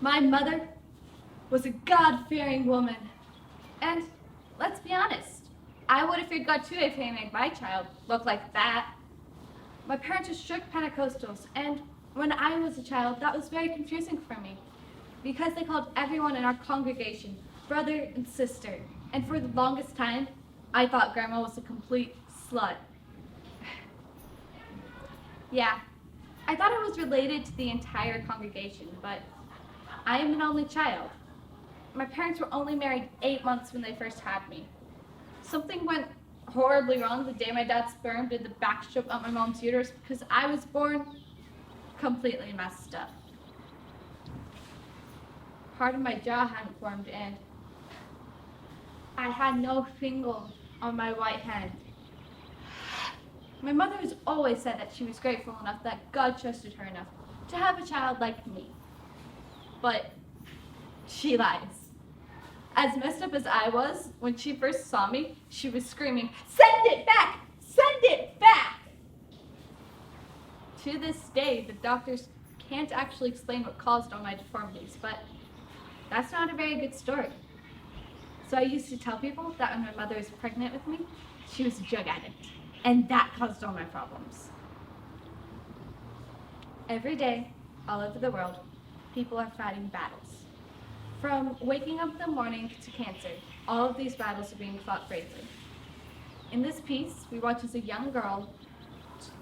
My mother was a God-fearing woman. And let's be honest, I would have feared God too if he made my child look like that. My parents are strict Pentecostals, and when I was a child, that was very confusing for me because they called everyone in our congregation brother and sister. And for the longest time, I thought Grandma was a complete slut. Yeah, I thought it was related to the entire congregation, but I am an only child. My parents were only married 8 months when they first had me. Something went horribly wrong the day my dad sperm did the backstroke on my mom's uterus because I was born completely messed up. Part of my jaw hadn't formed and I had no finger on my right hand. My mother has always said that she was grateful enough that God trusted her enough to have a child like me. But she lies. As messed up as I was, when she first saw me, she was screaming, "Send it back! Send it back!" To this day, the doctors can't actually explain what caused all my deformities, but that's not a very good story. So I used to tell people that when my mother was pregnant with me, she was a drug addict, and that caused all my problems. Every day, all over the world, people are fighting battles. From waking up in the morning to cancer, all of these battles are being fought bravely. In this piece, we watch as a young girl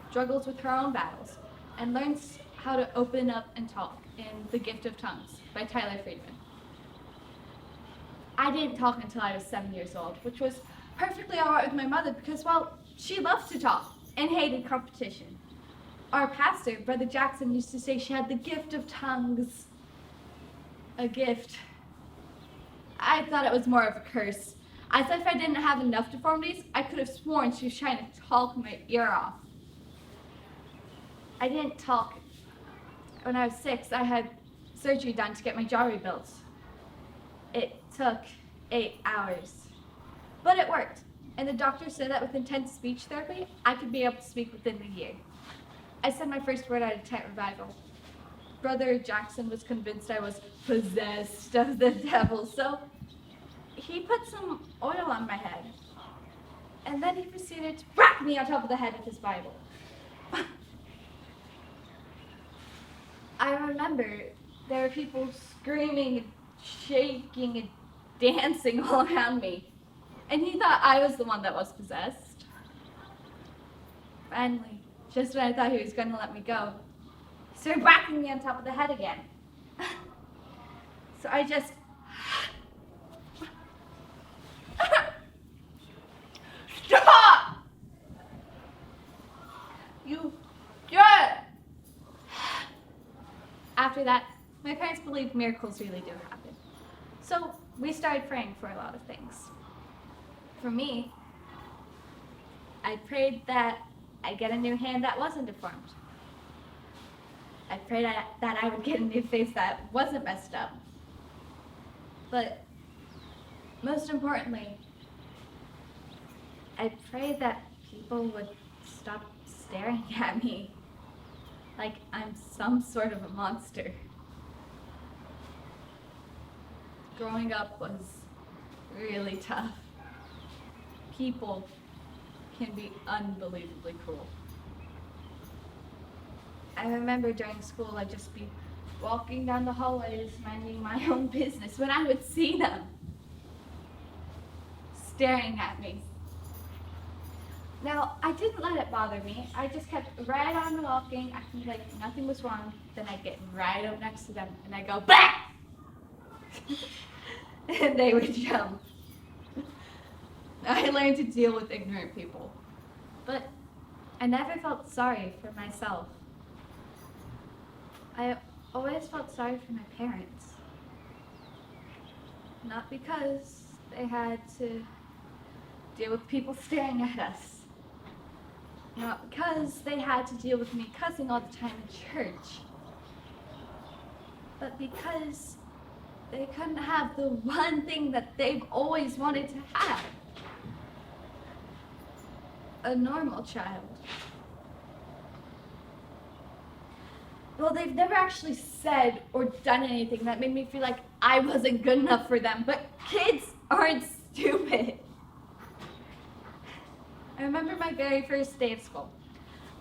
struggles with her own battles and learns how to open up and talk in The Gift of Tongues by Tyler Friedman. I didn't talk until I was 7 years old, which was perfectly all right with my mother because, well, she loved to talk and hated competition. Our pastor, Brother Jackson, used to say she had the gift of tongues. A gift. I thought it was more of a curse. As if I didn't have enough deformities, I could have sworn she was trying to talk my ear off. I didn't talk. When I was 6, I had surgery done to get my jaw rebuilt. It took 8 hours, but it worked. And the doctor said that with intense speech therapy, I could be able to speak within a year. I said my first word at a tent revival. Brother Jackson was convinced I was possessed of the devil, so he put some oil on my head. And then he proceeded to whack me on top of the head with his Bible. I remember there were people screaming and shaking and dancing all around me. And he thought I was the one that was possessed. Finally, just when I thought he was going to let me go, he started whacking me on top of the head again. So I just... Stop! You jerk! After that, my parents believed miracles really do happen. So we started praying for a lot of things. For me, I prayed that I'd get a new hand that wasn't deformed. I prayed that I would get a new face that wasn't messed up. But most importantly, I prayed that people would stop staring at me like I'm some sort of a monster. Growing up was really tough. People can be unbelievably cruel. I remember during school I'd just be walking down the hallways minding my own business when I would see them staring at me. Now, I didn't let it bother me. I just kept right on walking, acting like nothing was wrong. Then I'd get right up next to them and I'd go, "Bah!" And they would jump. I learned to deal with ignorant people. But I never felt sorry for myself. I always felt sorry for my parents. Not because they had to deal with people staring at us. Not because they had to deal with me cussing all the time in church. But because they couldn't have the one thing that they've always wanted to have. A normal child. Well, they've never actually said or done anything that made me feel like I wasn't good enough for them, but kids aren't stupid. I remember my very first day of school.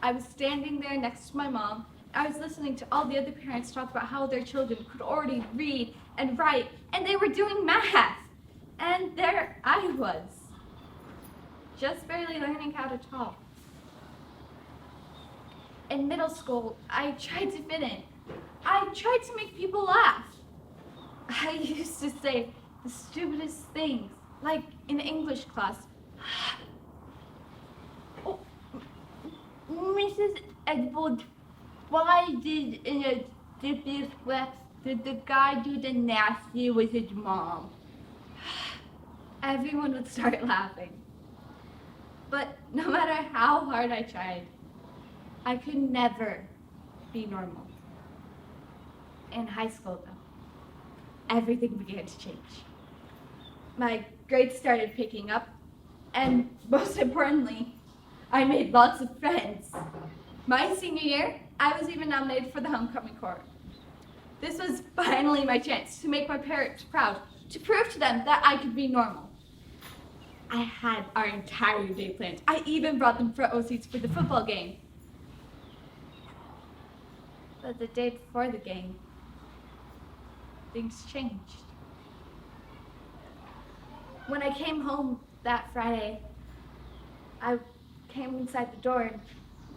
I was standing there next to my mom. I was listening to all the other parents talk about how their children could already read and write, and they were doing math. And there I was, just barely learning how to talk. In middle school, I tried to fit in. I tried to make people laugh. I used to say the stupidest things, like in English class. Oh, Mrs. Edward, why did in a stupid class did the guy do the nasty with his mom? Everyone would start laughing. But no matter how hard I tried, I could never be normal. In high school, though, everything began to change. My grades started picking up, and most importantly, I made lots of friends. My senior year, I was even nominated for the homecoming choir. This was finally my chance to make my parents proud, to prove to them that I could be normal. I had our entire day planned. I even brought them front row seats for the football game. But the day before the game, things changed. When I came home that Friday, I came inside the door and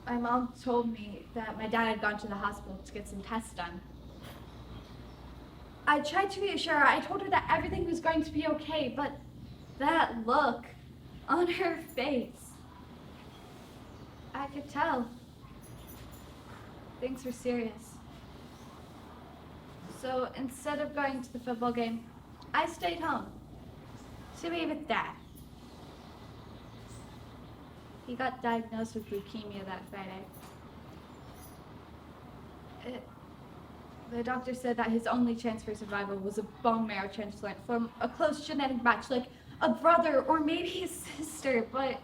my mom told me that my dad had gone to the hospital to get some tests done. I tried to reassure her. I told her that everything was going to be okay, but that look on her face, I could tell things were serious. So instead of going to the football game, I stayed home to be with Dad. He got diagnosed with leukemia that Friday. The doctor said that his only chance for survival was a bone marrow transplant from a close genetic match, like a brother or maybe a sister, but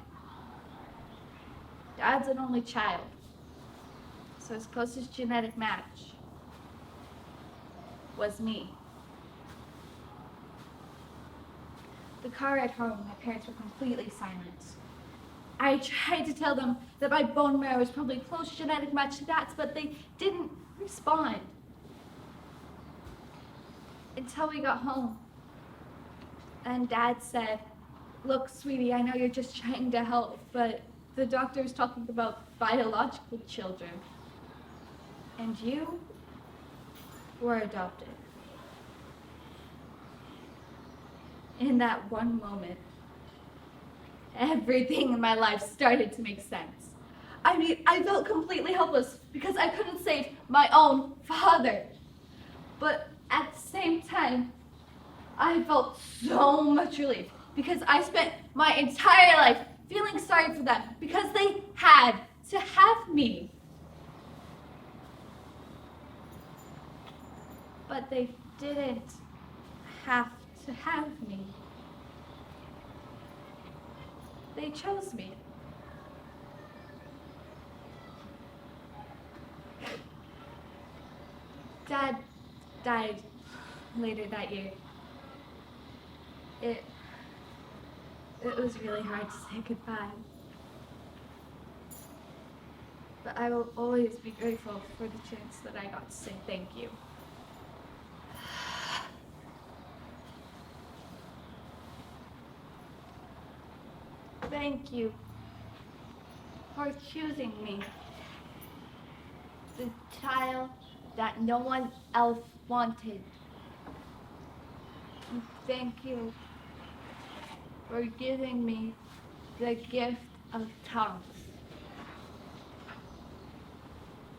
Dad's an only child, so his closest genetic match was me. The car ride home, my parents were completely silent. I tried to tell them that my bone marrow was probably a close genetic match to Dad's, but they didn't respond. Until we got home. And Dad said, "Look, sweetie, I know you're just trying to help, but the doctor's talking about biological children. And you were adopted." In that one moment, everything in my life started to make sense. I mean, I felt completely helpless because I couldn't save my own father. But at the same time, I felt so much relief because I spent my entire life feeling sorry for them because they had to have me. But they didn't have to have me. They chose me. Dad died later that year. It was really hard to say goodbye. But I will always be grateful for the chance that I got to say thank you. Thank you for choosing me, the child that no one else wanted. And thank you for giving me the gift of tongue.